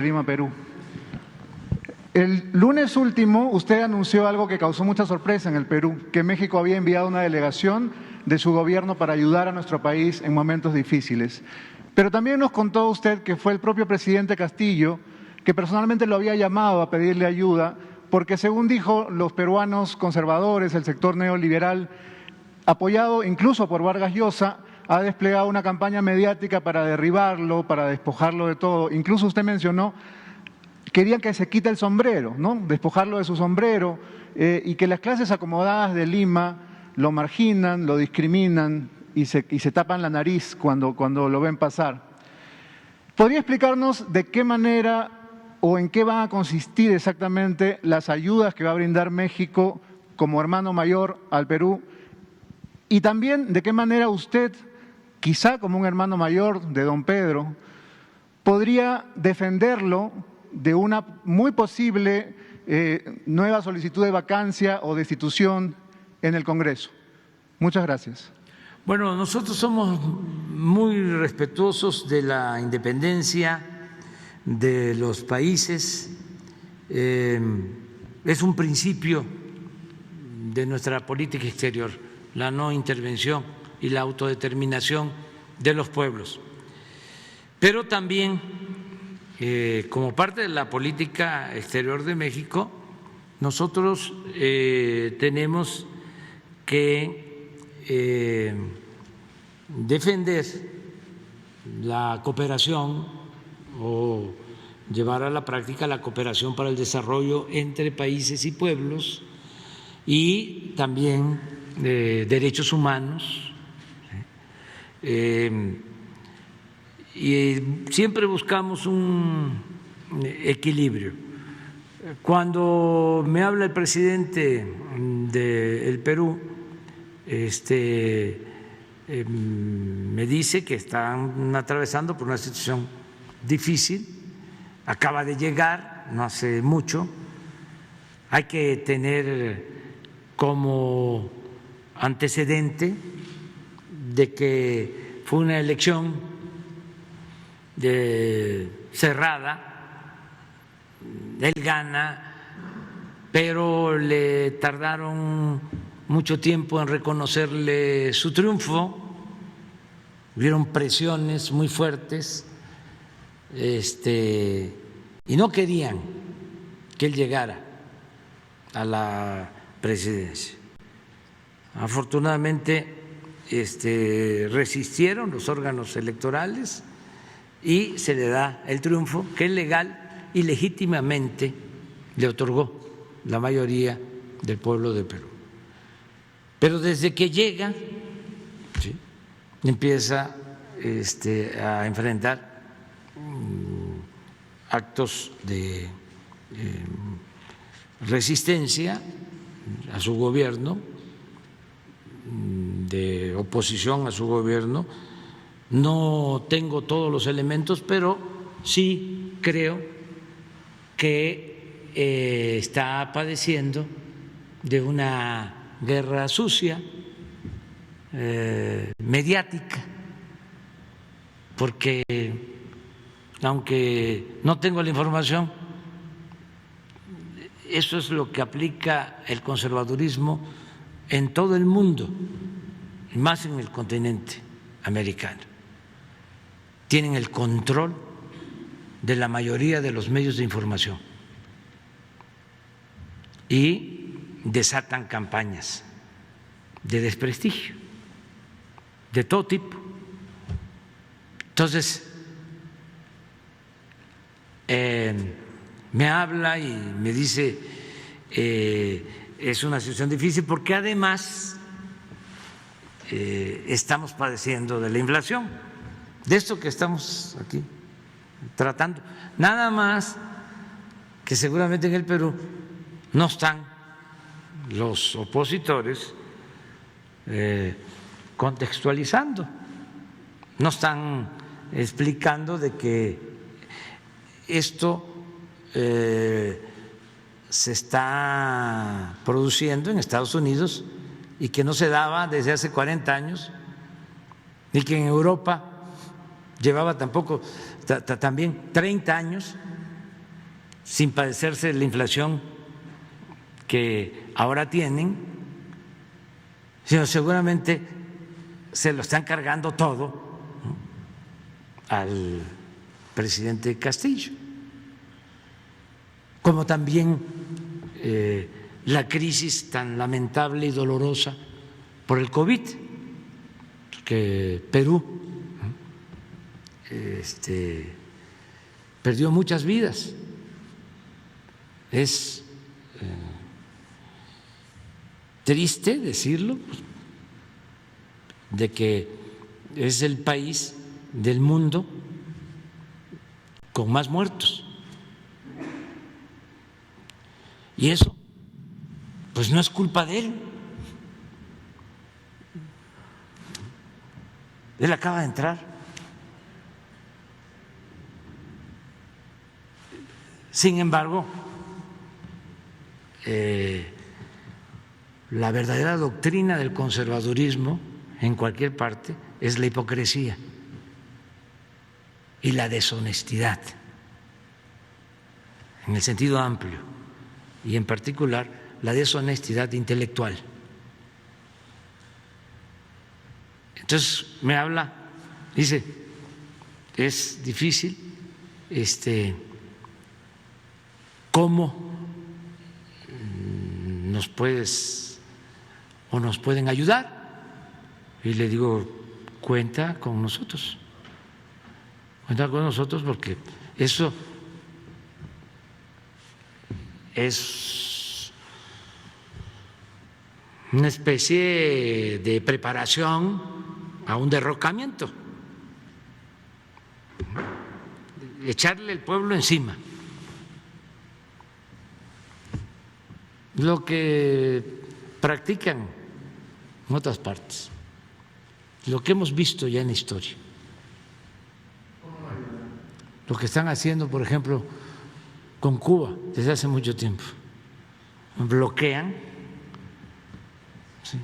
Lima, Perú. El lunes último usted anunció algo que causó mucha sorpresa en el Perú, que México había enviado una delegación de su gobierno para ayudar a nuestro país en momentos difíciles. Pero también nos contó usted que fue el propio presidente Castillo que personalmente lo había llamado a pedirle ayuda porque, según dijo, los peruanos conservadores, el sector neoliberal, apoyado incluso por Vargas Llosa, ha desplegado una campaña mediática para derribarlo, para despojarlo de todo. Incluso usted mencionó, querían que se quite el sombrero, ¿no? Despojarlo de su sombrero, y que las clases acomodadas de Lima lo marginan, lo discriminan y se tapan la nariz cuando lo ven pasar. ¿Podría explicarnos de qué manera o en qué van a consistir exactamente las ayudas que va a brindar México como hermano mayor al Perú? Y también de qué manera usted, quizá como un hermano mayor de don Pedro, podría defenderlo de una muy posible nueva solicitud de vacancia o destitución en el Congreso. Muchas gracias. Bueno, nosotros somos muy respetuosos de la independencia de los países. Es un principio de nuestra política exterior, la no intervención y la autodeterminación de los pueblos. Pero también, como parte de la política exterior de México, nosotros tenemos que defender la cooperación o llevar a la práctica la cooperación para el desarrollo entre países y pueblos y también derechos humanos. Y siempre buscamos un equilibrio. Cuando me habla el presidente del Perú, me dice que están atravesando por una situación difícil, acaba de llegar, no hace mucho, hay que tener como antecedente de que fue una elección cerrada, él gana, pero le tardaron mucho tiempo en reconocerle su triunfo, hubieron presiones muy fuertes, y no querían que él llegara a la presidencia. Afortunadamente, resistieron los órganos electorales y se le da el triunfo que es legal y legítimamente le otorgó la mayoría del pueblo de Perú. Pero desde que llega, ¿sí?, empieza a enfrentar actos de resistencia a su gobierno, de oposición a su gobierno. No tengo todos los elementos, pero sí creo que está padeciendo de una guerra sucia, mediática, porque aunque no tengo la información, eso es lo que aplica el conservadurismo en todo el mundo, y más en el continente americano. Tienen el control de la mayoría de los medios de información y desatan campañas de desprestigio de todo tipo. Entonces, me habla y me dice, es una situación difícil porque además estamos padeciendo de la inflación, de esto que estamos aquí tratando. Nada más que seguramente en el Perú no están los opositores contextualizando, no están explicando de que esto se está produciendo en Estados Unidos y que no se daba desde hace 40 años y que en Europa llevaba también 30 años sin padecerse la inflación que ahora tienen, sino seguramente se lo están cargando todo, ¿no?, al presidente Castillo, como también la crisis tan lamentable y dolorosa por el COVID, que Perú perdió muchas vidas. Es triste decirlo, de que es el país del mundo con más muertos. Y eso, pues no es culpa de él. Él acaba de entrar. Sin embargo, la verdadera doctrina del conservadurismo en cualquier parte es la hipocresía y la deshonestidad, en el sentido amplio, y en particular la deshonestidad intelectual. Entonces me habla, dice, es difícil, ¿cómo nos puedes o nos pueden ayudar? Y le digo, cuenta con nosotros porque eso es una especie de preparación a un derrocamiento, echarle el pueblo encima. Lo que practican en otras partes, lo que hemos visto ya en la historia, lo que están haciendo, por ejemplo, con Cuba desde hace mucho tiempo, bloquean, ¿sí?,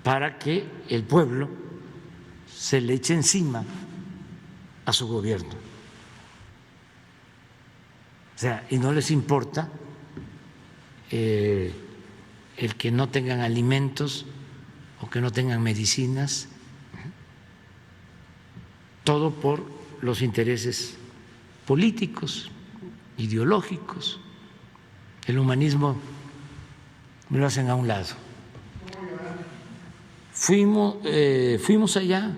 para que el pueblo se le eche encima a su gobierno. O sea, y no les importa el que no tengan alimentos o que no tengan medicinas, todo por los intereses políticos, ideológicos. El humanismo lo hacen a un lado. Fuimos allá,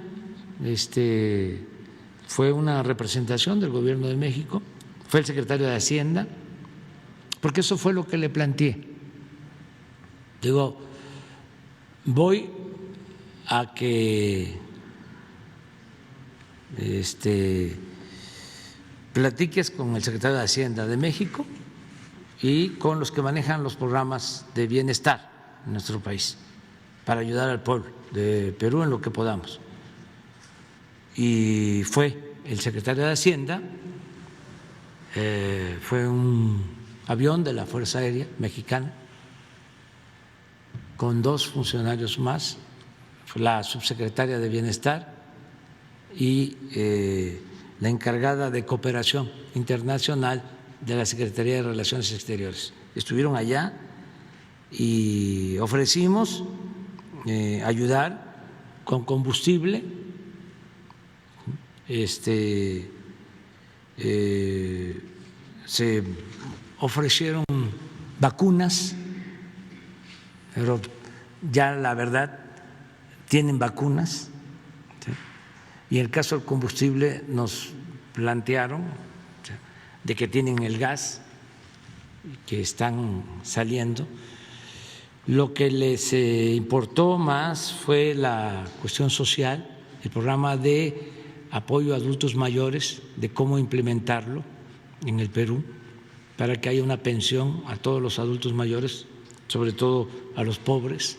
fue una representación del Gobierno de México, fue el secretario de Hacienda, porque eso fue lo que le planteé. Digo, voy a que platiques con el secretario de Hacienda de México y con los que manejan los programas de bienestar en nuestro país para ayudar al pueblo de Perú en lo que podamos. Y fue el secretario de Hacienda, fue un avión de la Fuerza Aérea Mexicana con 2 funcionarios más, la subsecretaria de Bienestar y la encargada de Cooperación Internacional de la Secretaría de Relaciones Exteriores. Estuvieron allá y ofrecimos ayudar con combustible, se ofrecieron vacunas, pero ya la verdad tienen vacunas, ¿sí? Y en el caso del combustible nos plantearon, ¿sí?, de que tienen el gas, que están saliendo. Lo que les importó más fue la cuestión social, el programa de apoyo a adultos mayores, de cómo implementarlo en el Perú para que haya una pensión a todos los adultos mayores, sobre todo a los pobres,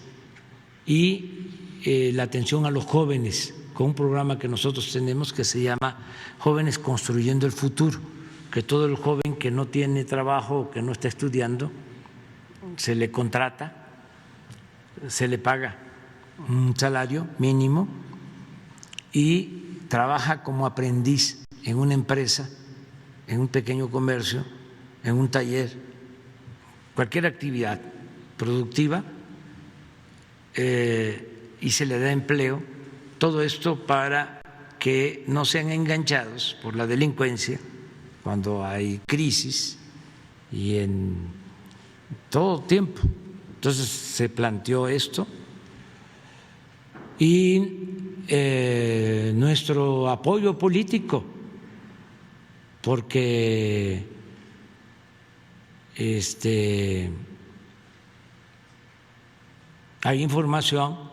y la atención a los jóvenes con un programa que nosotros tenemos que se llama Jóvenes Construyendo el Futuro, que todo el joven que no tiene trabajo o que no está estudiando se le contrata, se le paga un salario mínimo y trabaja como aprendiz en una empresa, en un pequeño comercio, en un taller, cualquier actividad productiva, y se le da empleo, todo esto para que no sean enganchados por la delincuencia cuando hay crisis y en todo tiempo. Entonces se planteó esto y nuestro apoyo político, porque hay información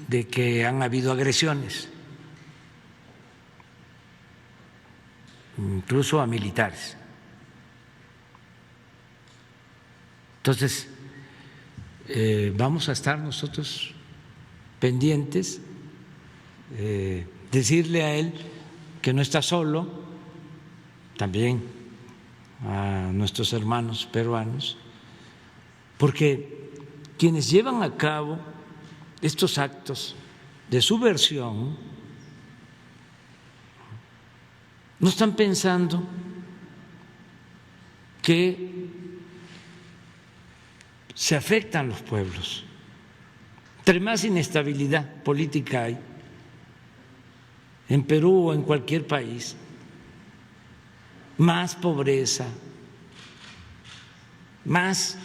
de que han habido agresiones, incluso a militares. Entonces, vamos a estar nosotros pendientes, decirle a él que no está solo, también a nuestros hermanos peruanos, porque quienes llevan a cabo estos actos de subversión no están pensando que se afectan los pueblos. Entre más inestabilidad política hay en Perú o en cualquier país, más pobreza, más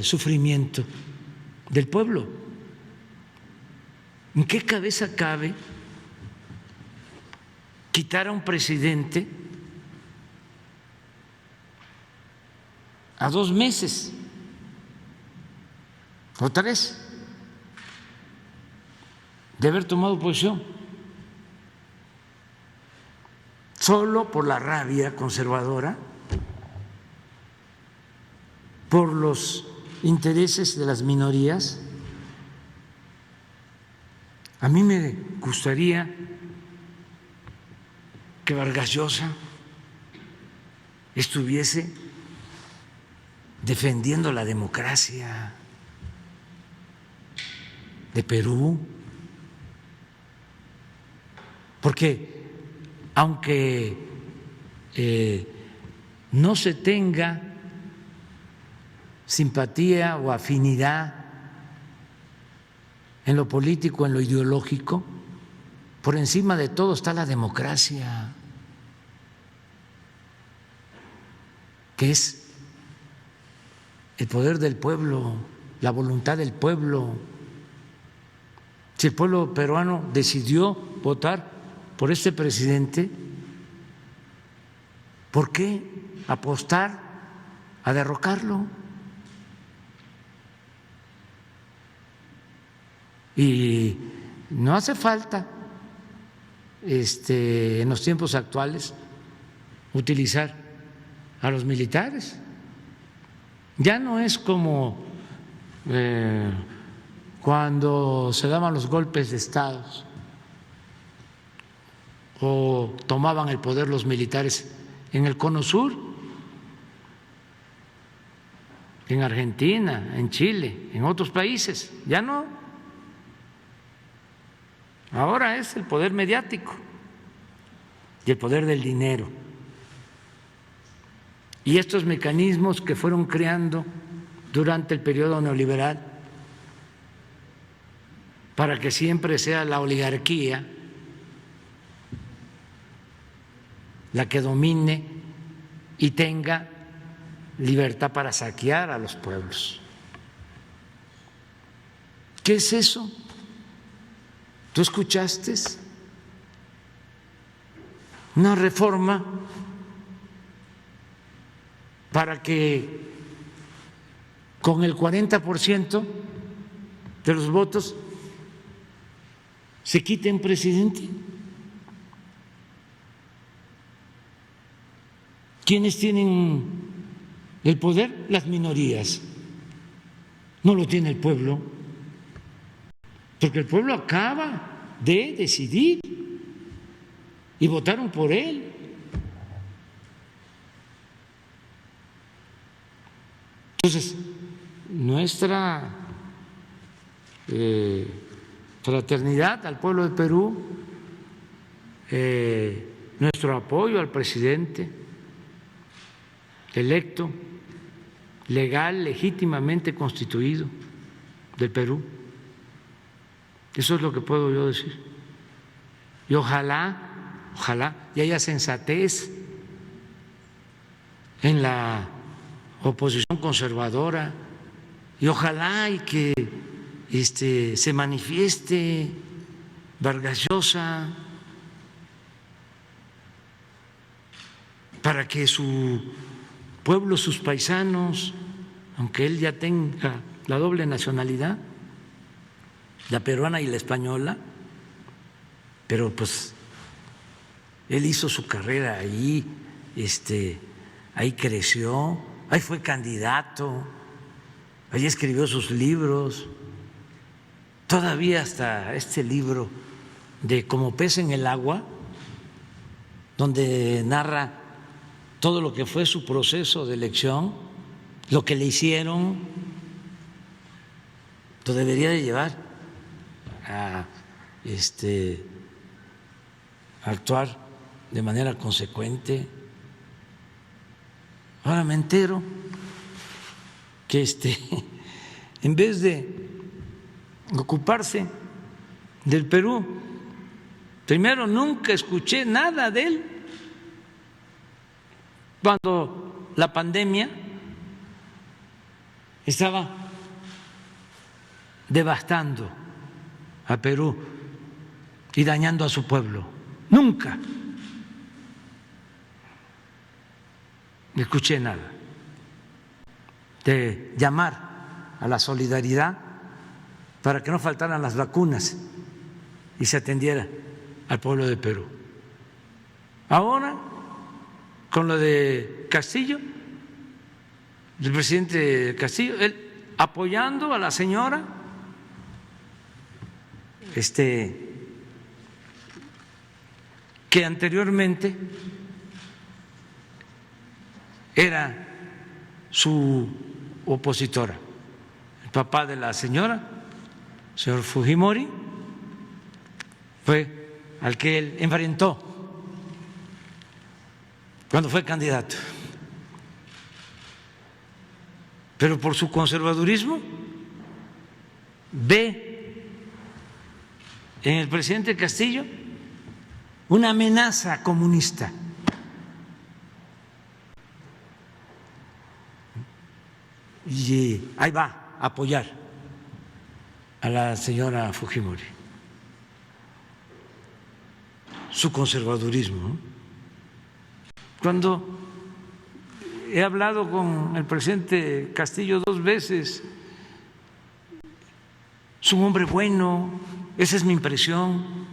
sufrimiento del pueblo. ¿En qué cabeza cabe quitar a un presidente a 2 meses o 3 de haber tomado posición, solo por la rabia conservadora, por los intereses de las minorías? A mí me gustaría que Vargas Llosa estuviese defendiendo la democracia de Perú, porque aunque no se tenga simpatía o afinidad en lo político, en lo ideológico, por encima de todo está la democracia, que es el poder del pueblo, la voluntad del pueblo. Si el pueblo peruano decidió votar por este presidente, ¿por qué apostar a derrocarlo? Y no hace falta en los tiempos actuales utilizar a los militares. Ya no es como cuando se daban los golpes de Estado o tomaban el poder los militares en el Cono Sur, en Argentina, en Chile, en otros países. Ya no. Ahora es el poder mediático y el poder del dinero. Y estos mecanismos que fueron creando durante el periodo neoliberal para que siempre sea la oligarquía la que domine y tenga libertad para saquear a los pueblos. ¿Qué es eso? ¿Tú escuchaste una reforma para que con el 40% de los votos se quite un presidente? ¿Quiénes tienen el poder? Las minorías. No lo tiene el pueblo, porque el pueblo acaba de decidir y votaron por él. Entonces, nuestra fraternidad al pueblo de Perú, nuestro apoyo al presidente, electo, legal, legítimamente constituido del Perú. Eso es lo que puedo yo decir. Y ojalá y haya sensatez en la oposición conservadora, y ojalá y que se manifieste Vargas Llosa para que su pueblo, sus paisanos, aunque él ya tenga la doble nacionalidad, la peruana y la española, pero pues él hizo su carrera ahí, ahí creció, ahí fue candidato, ahí escribió sus libros, todavía hasta este libro de Como pez en el agua, donde narra todo lo que fue su proceso de elección, lo que le hicieron, lo debería de llevar a actuar de manera consecuente. Ahora me entero que en vez de ocuparse del Perú, primero nunca escuché nada de él cuando la pandemia estaba devastando a Perú y dañando a su pueblo. Nunca escuché nada de llamar a la solidaridad para que no faltaran las vacunas y se atendiera al pueblo de Perú. Ahora, con lo de Castillo, el presidente Castillo, él apoyando a la señora, que anteriormente era su opositora, el papá de la señora, el señor Fujimori, fue al que él enfrentó cuando fue candidato, pero por su conservadurismo ve en el presidente Castillo una amenaza comunista. Y ahí va a apoyar a la señora Fujimori. Su conservadurismo, ¿no? Cuando he hablado con el presidente Castillo 2 veces, es un hombre bueno, esa es mi impresión,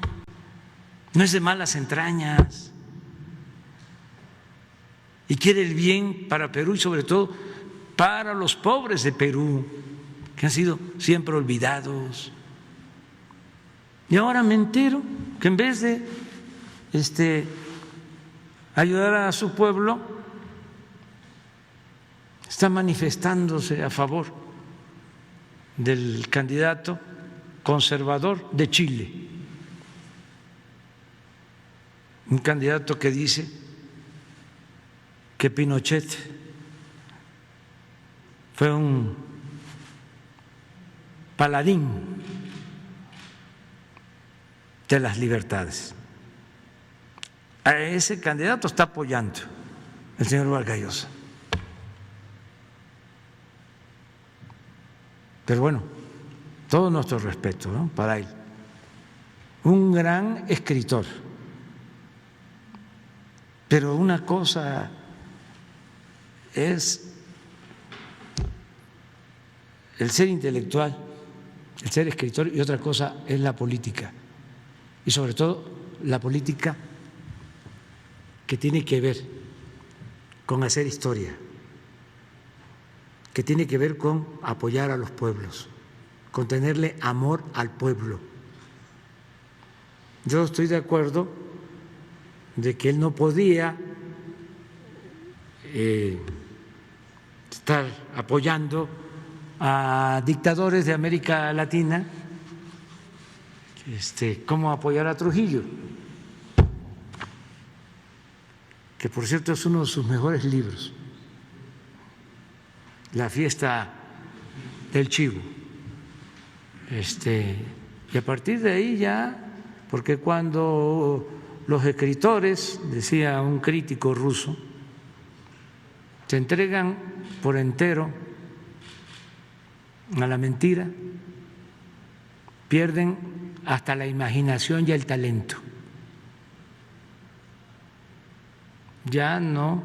no es de malas entrañas y quiere el bien para Perú y sobre todo para los pobres de Perú, que han sido siempre olvidados. Y ahora me entero que en vez de ayudar a su pueblo, está manifestándose a favor del candidato conservador de Chile, un candidato que dice que Pinochet fue un paladín de las libertades. A ese candidato está apoyando el señor Vargas Llosa. Pero bueno, todo nuestro respeto, ¿no?, para él. Un gran escritor. Pero una cosa es el ser intelectual, el ser escritor, y otra cosa es la política. Y sobre todo la política que tiene que ver con hacer historia, que tiene que ver con apoyar a los pueblos, con tenerle amor al pueblo. Yo estoy de acuerdo de que él no podía estar apoyando a dictadores de América Latina, como apoyar a Trujillo, que por cierto es uno de sus mejores libros, la fiesta del chivo. Y a partir de ahí ya, porque cuando los escritores, decía un crítico ruso, se entregan por entero a la mentira, pierden hasta la imaginación y el talento. Ya no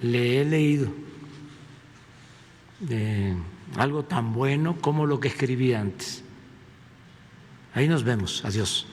le he leído algo tan bueno como lo que escribí antes. Ahí nos vemos. Adiós.